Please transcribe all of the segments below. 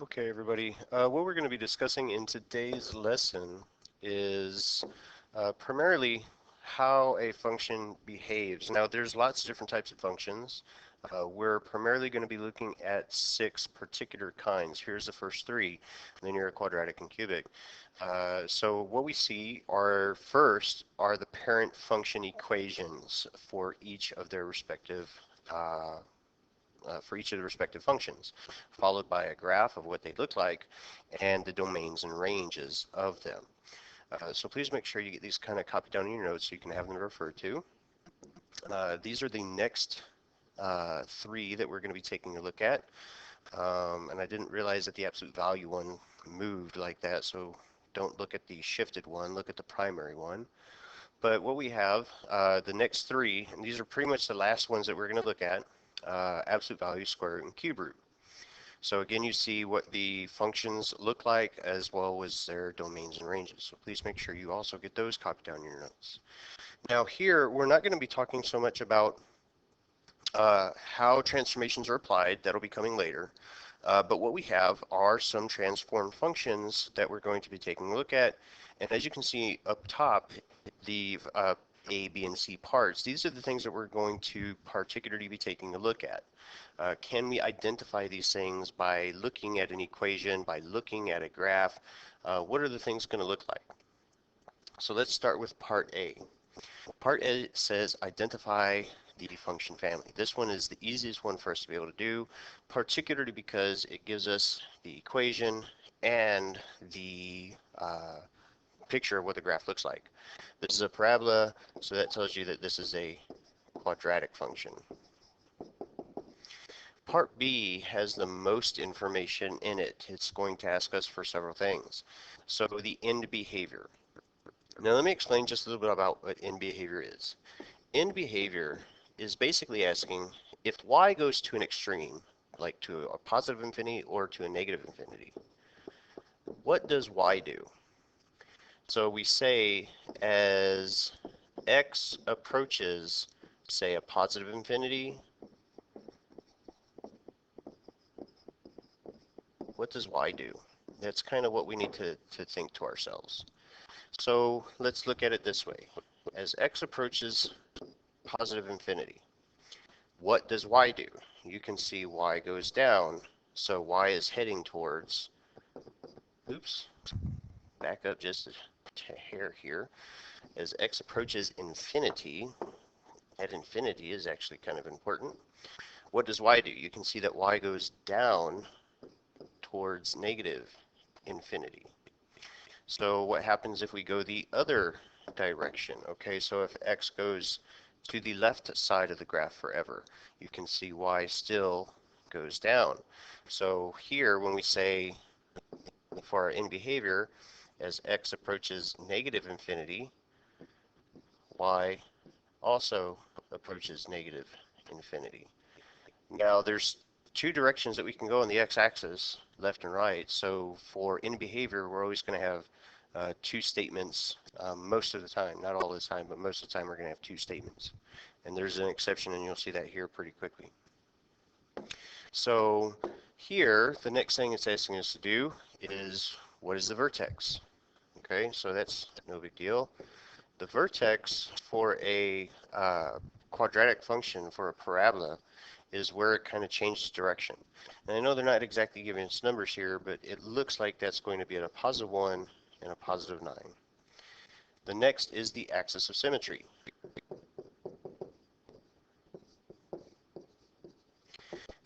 Okay, everybody. What we're going to be discussing in today's lesson is primarily how a function behaves. Now, there's lots of different types of functions. We're primarily going to be looking at 6 particular kinds. Here's the first 3: linear, quadratic, and cubic. So what we see are first are the parent function equations for each of their respective functions, followed by a graph of what they look like and the domains and ranges of them. So please make sure you get these kind of copied down in your notes so you can have them referred to. These are the next 3 that we're going to be taking a look at. And I didn't realize that the absolute value one moved like that, so don't look at the shifted one, look at the primary one. But what we have, the next 3, and these are pretty much the last ones that we're going to look at, absolute value, square root, and cube root. So again, you see what the functions look like as well as their domains and ranges. So please make sure you also get those copied down in your notes. Now here, we're not going to be talking so much about how transformations are applied. That'll be coming later. But what we have are some transformed functions that we're going to be taking a look at. And as you can see up top, the A, B, and C parts, these are the things that we're going to particularly be taking a look at. Can we identify these things by looking at an equation, by looking at a graph? What are the things going to look like? So let's start with part A. Part A says identify the function family. This one is the easiest one for us to be able to do, particularly because it gives us the equation and the picture of what the graph looks like. This is a parabola, so that tells you that this is a quadratic function. Part B has the most information in it. It's going to ask us for several things. So the end behavior. Now let me explain just a little bit about what end behavior is. End behavior is basically asking if y goes to an extreme, like to a positive infinity or to a negative infinity, what does y do? So we say as x approaches, say, a positive infinity, what does y do? That's kind of what we need to think to ourselves. So let's look at it this way. As x approaches positive infinity, what does y do? You can see y goes down, so y is heading towards, oops, back up just a hair here. As x approaches infinity, at infinity is actually kind of important. What does y do? You can see that y goes down towards negative infinity. So what happens if we go the other direction? Okay, so if x goes to the left side of the graph forever, you can see y still goes down. So here, when we say for our end behavior, as x approaches negative infinity, y also approaches negative infinity. Now there's 2 directions that we can go on the x-axis, left and right. So for end behavior, we're always going to have 2 statements most of the time. Not all the time, but most of the time we're going to have 2 statements. And there's an exception, and you'll see that here pretty quickly. So here, the next thing it's asking us to do is, what is the vertex? Okay, so that's no big deal. The vertex for a quadratic function, for a parabola, is where it kind of changes direction. And I know they're not exactly giving us numbers here, but it looks like that's going to be at a positive 1 and a positive 9. The next is the axis of symmetry.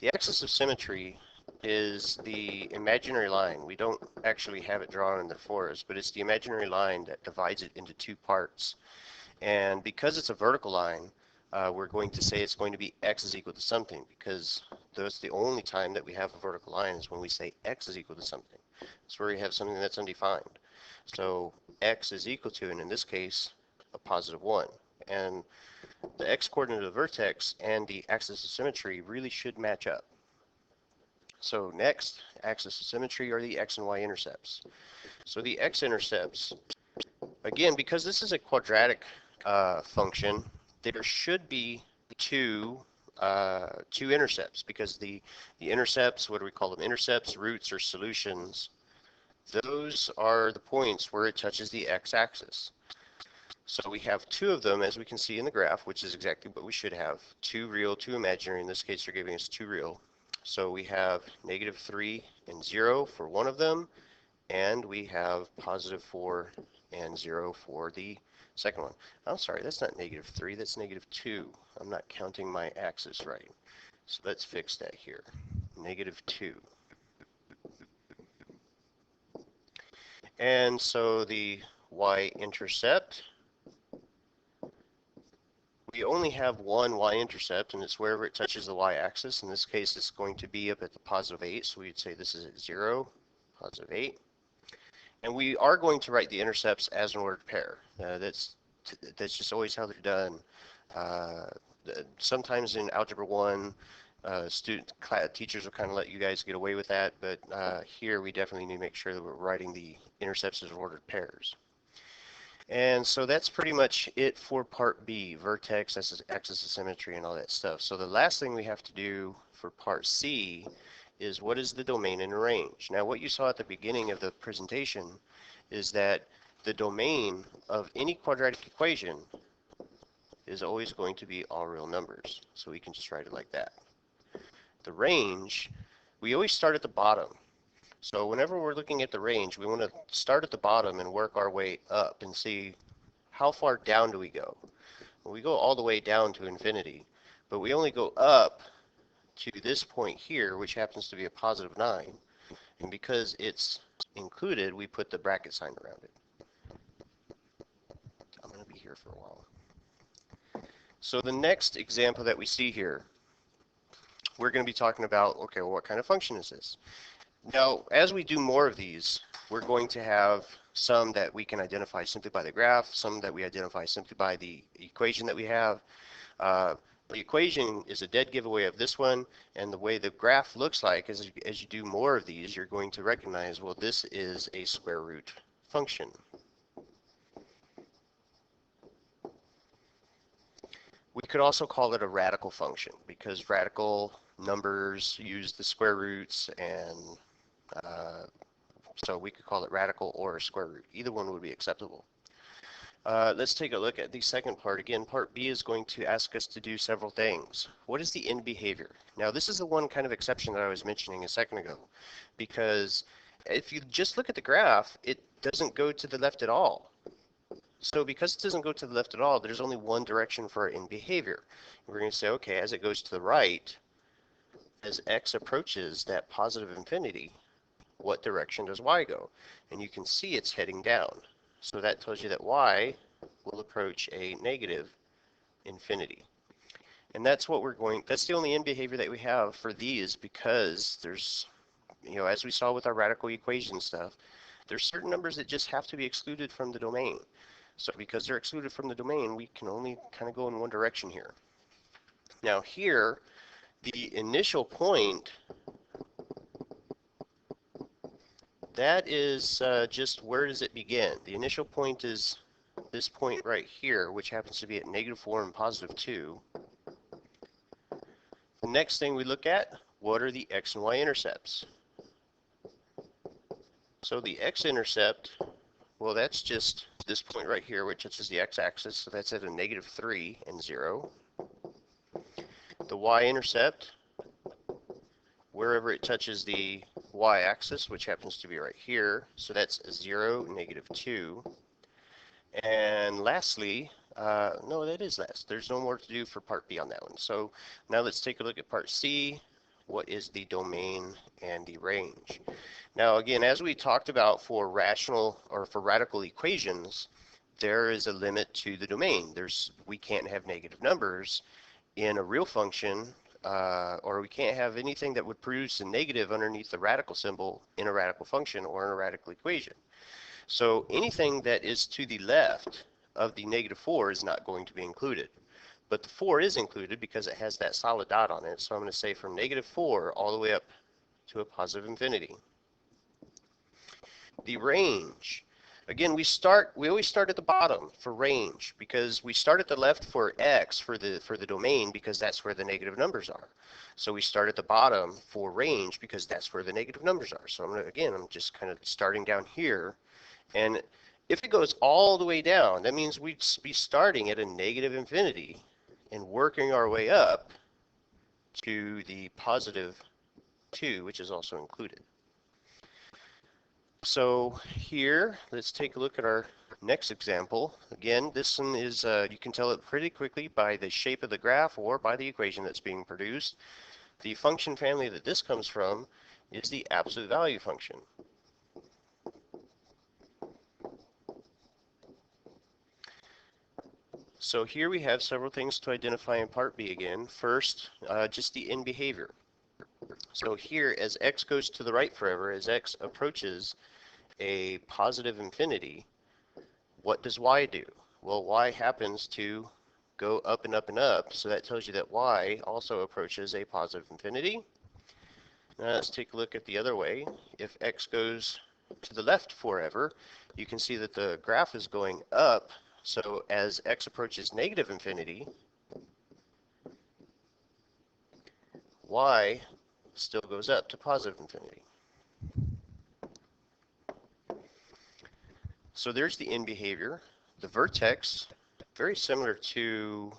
The axis of symmetry is the imaginary line. We don't actually have it drawn in the forest, but it's the imaginary line that divides it into 2 parts. And because it's a vertical line, we're going to say it's going to be x is equal to something, because that's the only time that we have a vertical line is when we say x is equal to something. It's where we have something that's undefined. So x is equal to, and in this case, a positive 1. And the x-coordinate of the vertex and the axis of symmetry really should match up. So next, axis of symmetry are the x and y intercepts. So the x-intercepts, again, because this is a quadratic function, there should be 2 two intercepts, because the intercepts, what do we call them? Intercepts, roots, or solutions. Those are the points where it touches the x-axis. So we have two of them, as we can see in the graph, which is exactly what we should have. Two real, two imaginary. In this case, they're giving us two real. So we have -3 and 0 for one of them, and we have +4 and 0 for the second one. I'm sorry, that's not -3, that's -2. I'm not counting my axis right. So let's fix that here. -2. And so the y-intercept, we only have one y-intercept, and it's wherever it touches the y-axis. In this case, it's going to be up at the +8, so we'd say this is at 0, +8. And we are going to write the intercepts as an ordered pair. That's just always how they're done. Sometimes in Algebra 1, teachers will kind of let you guys get away with that, but here we definitely need to make sure that we're writing the intercepts as ordered pairs. And so that's pretty much it for part B, vertex, axis of symmetry, and all that stuff. So the last thing we have to do for part C is what is the domain and range. Now what you saw at the beginning of the presentation is that the domain of any quadratic equation is always going to be all real numbers. So we can just write it like that. The range, we always start at the bottom. So whenever we're looking at the range, we want to start at the bottom and work our way up and see how far down do we go. Well, we go all the way down to infinity, but we only go up to this point here, which happens to be a +9. And because it's included, we put the bracket sign around it. I'm going to be here for a while. So the next example that we see here, we're going to be talking about, okay, well, what kind of function is this? Now, as we do more of these, we're going to have some that we can identify simply by the graph, some that we identify simply by the equation that we have. The equation is a dead giveaway of this one, and the way the graph looks like as you do more of these, you're going to recognize, well, this is a square root function. We could also call it a radical function, because radical numbers use the square roots, and so we could call it radical or a square root. Either one would be acceptable. Let's take a look at the second part. Again, part B is going to ask us to do several things. What is the end behavior? Now, this is the one kind of exception that I was mentioning a second ago, because if you just look at the graph, it doesn't go to the left at all. So because it doesn't go to the left at all, there's only one direction for end behavior. We're going to say, okay, as it goes to the right, as x approaches that positive infinity, what direction does y go? And you can see it's heading down. So that tells you that y will approach a negative infinity. And that's what that's the only end behavior that we have for these, because there's, as we saw with our radical equation stuff, there's certain numbers that just have to be excluded from the domain. So because they're excluded from the domain, we can only kind of go in one direction here. Now here, the initial point, that is just where does it begin? The initial point is this point right here, which happens to be at -4 and +2. The next thing we look at, what are the x and y intercepts? So the x-intercept, well, that's just this point right here, which touches the x-axis, so that's at a -3 and 0. The y-intercept, wherever it touches the y-axis, which happens to be right here, so that's 0, -2. And lastly, no, that is last. There's no more to do for part B on that one. So now let's take a look at part C. What is the domain and the range? Now again, as we talked about for rational or for radical equations, there is a limit to the domain. We can't have negative numbers in a real function, or we can't have anything that would produce a negative underneath the radical symbol in a radical function or in a radical equation. So anything that is to the left of the -4 is not going to be included. But the 4 is included because it has that solid dot on it. So I'm going to say from -4 all the way up to a positive infinity. The range. Again, we always start at the bottom for range because we start at the left for x for the domain because that's where the negative numbers are. So we start at the bottom for range because that's where the negative numbers are. So I'm just kind of starting down here, and if it goes all the way down, that means we'd be starting at a negative infinity and working our way up to the positive 2, which is also included. So here, let's take a look at our next example. Again, this one is, you can tell it pretty quickly by the shape of the graph or by the equation that's being produced. The function family that this comes from is the absolute value function. So here we have several things to identify in part B again. First, just the end behavior. So here, as x goes to the right forever, as x approaches a positive infinity, what does y do? Well, y happens to go up and up and up, so that tells you that y also approaches a positive infinity. Now let's take a look at the other way. If x goes to the left forever, you can see that the graph is going up, so as x approaches negative infinity, y still goes up to positive infinity. So there's the end behavior. The vertex, very similar to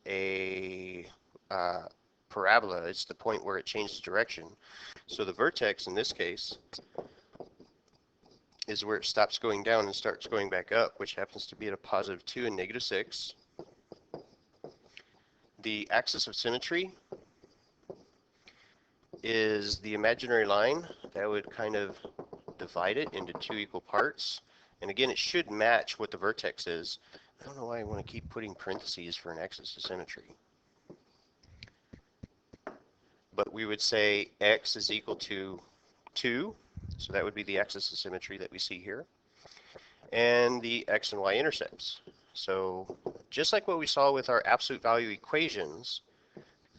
a parabola. It's the point where it changes direction. So the vertex in this case is where it stops going down and starts going back up, which happens to be at a positive 2 and negative 6. The axis of symmetry is the imaginary line that would kind of divide it into 2 equal parts. And again, it should match what the vertex is. I don't know why I want to keep putting parentheses for an axis of symmetry. But we would say x is equal to 2. So that would be the axis of symmetry that we see here. And the x and y intercepts. So just like what we saw with our absolute value equations,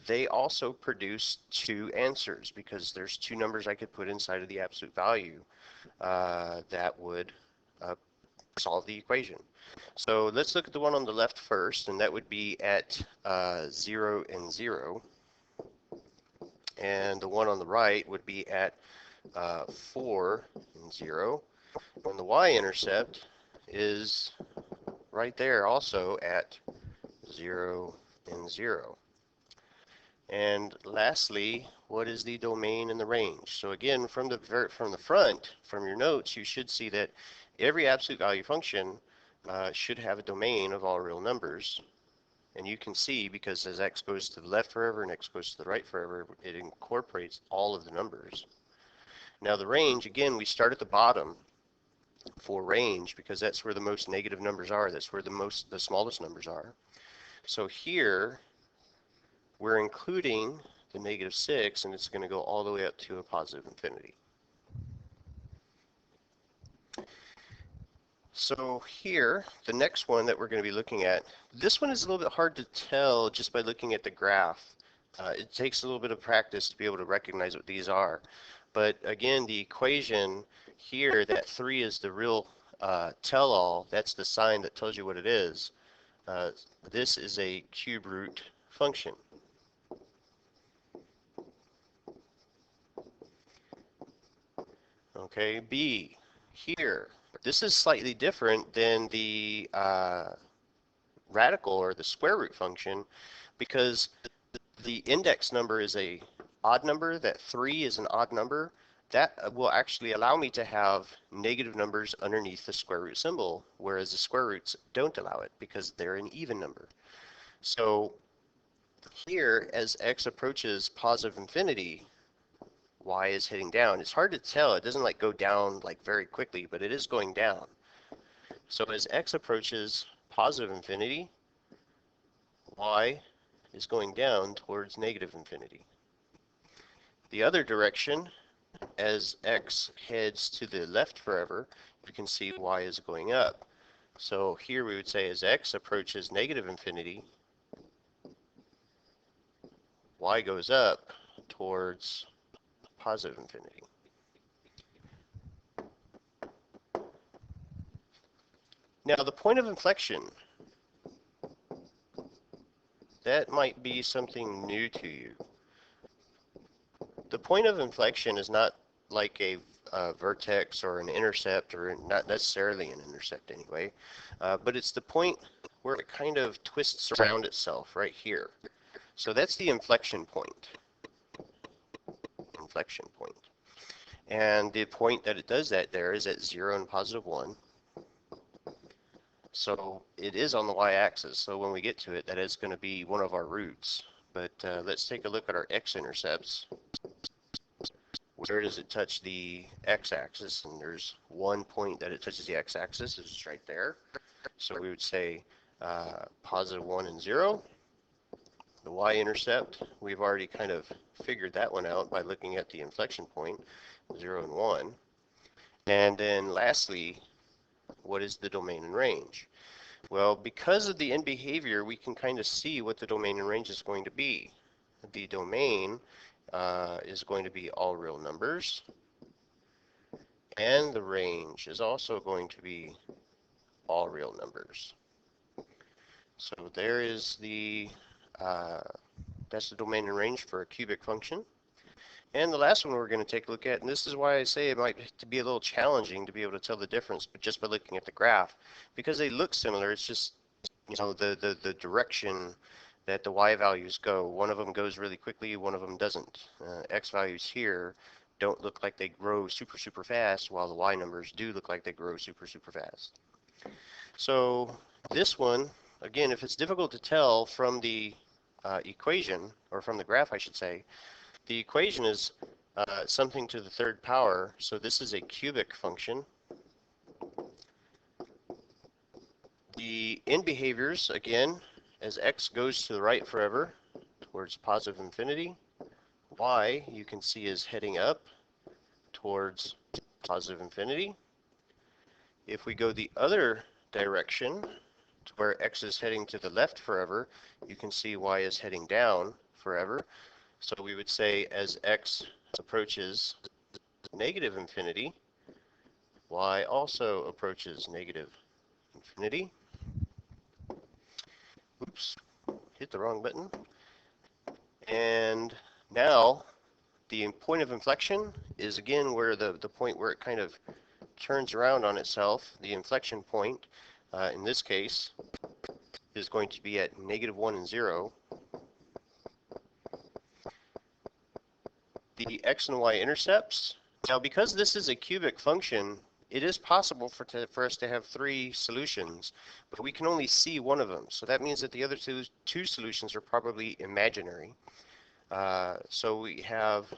they also produce 2 answers because there's 2 numbers I could put inside of the absolute value that would solve the equation. So let's look at the one on the left first, and that would be at 0 and 0. And the one on the right would be at 4 and 0. And the y-intercept is right there also at 0 and 0. And lastly, what is the domain and the range? So again, from the front, from your notes, you should see that every absolute value function should have a domain of all real numbers. And you can see, because as x goes to the left forever and x goes to the right forever, it incorporates all of the numbers. Now the range, again, we start at the bottom for range because that's where the most negative numbers are. That's where the smallest numbers are. So here, we're including the negative 6, and it's going to go all the way up to a positive infinity. So here, the next one that we're going to be looking at, this one is a little bit hard to tell just by looking at the graph. It takes a little bit of practice to be able to recognize what these are. But again, the equation here, that 3 is the real tell-all. That's the sign that tells you what it is. This is a cube root function. Okay, B, here. This is slightly different than the radical or the square root function because the index number is a odd number, that 3 is an odd number. That will actually allow me to have negative numbers underneath the square root symbol, whereas the square roots don't allow it because they're an even number. So here, as x approaches positive infinity, y is heading down. It's hard to tell. It doesn't like go down like very quickly, but it is going down. So as x approaches positive infinity, y is going down towards negative infinity. The other direction, as x heads to the left forever, you can see y is going up. So here we would say as x approaches negative infinity, y goes up towards positive infinity. Now the point of inflection, that might be something new to you. The point of inflection is not like a vertex or an intercept, or not necessarily an intercept anyway, but it's the point where it kind of twists around itself right here. So that's the inflection point. Inflection point. And the point that it does that there is at 0 and +1. So it is on the y-axis. So when we get to it, that is going to be one of our roots. But let's take a look at our x-intercepts. Where does it touch the x-axis? And there's one point that it touches the x-axis. It's right there. So we would say +1 and 0. The y-intercept, we've already kind of figured that one out by looking at the inflection point, 0 and 1. And then lastly, what is the domain and range? Well, because of the end behavior, we can kind of see what the domain and range is going to be. The domain is going to be all real numbers, and the range is also going to be all real numbers. So there is the that's the domain and range for a cubic function. And the last one we're going to take a look at, and this is why I say it might be a little challenging to be able to tell the difference, but just by looking at the graph, because they look similar. It's just, you know, the direction that the y values go. One of them goes really quickly, one of them doesn't. X values here don't look like they grow super fast, while the y numbers do look like they grow super fast. So this one, again, if it's difficult to tell from the equation, or from the graph I should say, the equation is something to the third power, so this is a cubic function. The end behaviors, again, as x goes to the right forever, towards positive infinity, y you can see is heading up towards positive infinity. If we go the other direction, to where x is heading to the left forever, you can see y is heading down forever. So we would say as x approaches negative infinity, y also approaches negative infinity. Oops, hit the wrong button. And now the point of inflection is again where the point where it kind of turns around on itself. The inflection point, in this case, is going to be at -1 and 0. The x and y intercepts. Now, because this is a cubic function, it is possible for us to have 3 solutions, but we can only see one of them. So that means that the other two solutions are probably imaginary. So we have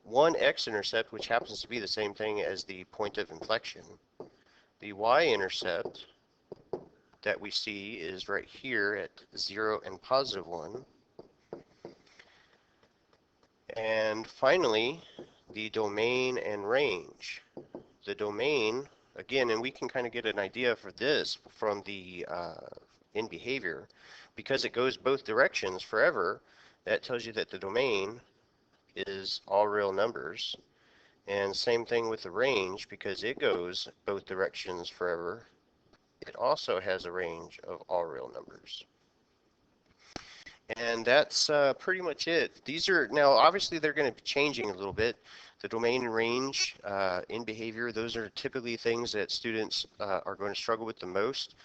one x-intercept, which happens to be the same thing as the point of inflection. The y-intercept that we see is right here at 0 and +1. And finally, the domain and range. The domain, again, and we can kind of get an idea for this from the end behavior, because it goes both directions forever. That tells you that the domain is all real numbers. And same thing with the range, because it goes both directions forever. It also has a range of all real numbers. And that's pretty much it. These are, now obviously they're going to be changing a little bit. The domain and range in behavior, those are typically things that students are going to struggle with the most,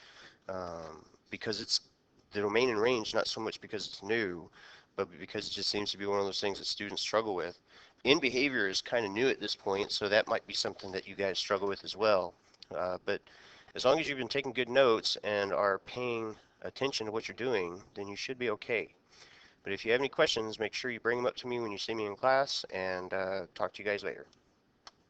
because it's the domain and range, not so much because it's new, but because it just seems to be one of those things that students struggle with. In behavior is kind of new at this point, so that might be something that you guys struggle with as well. But as long as you've been taking good notes and are paying attention to what you're doing, then you should be okay. But if you have any questions, make sure you bring them up to me when you see me in class, and talk to you guys later.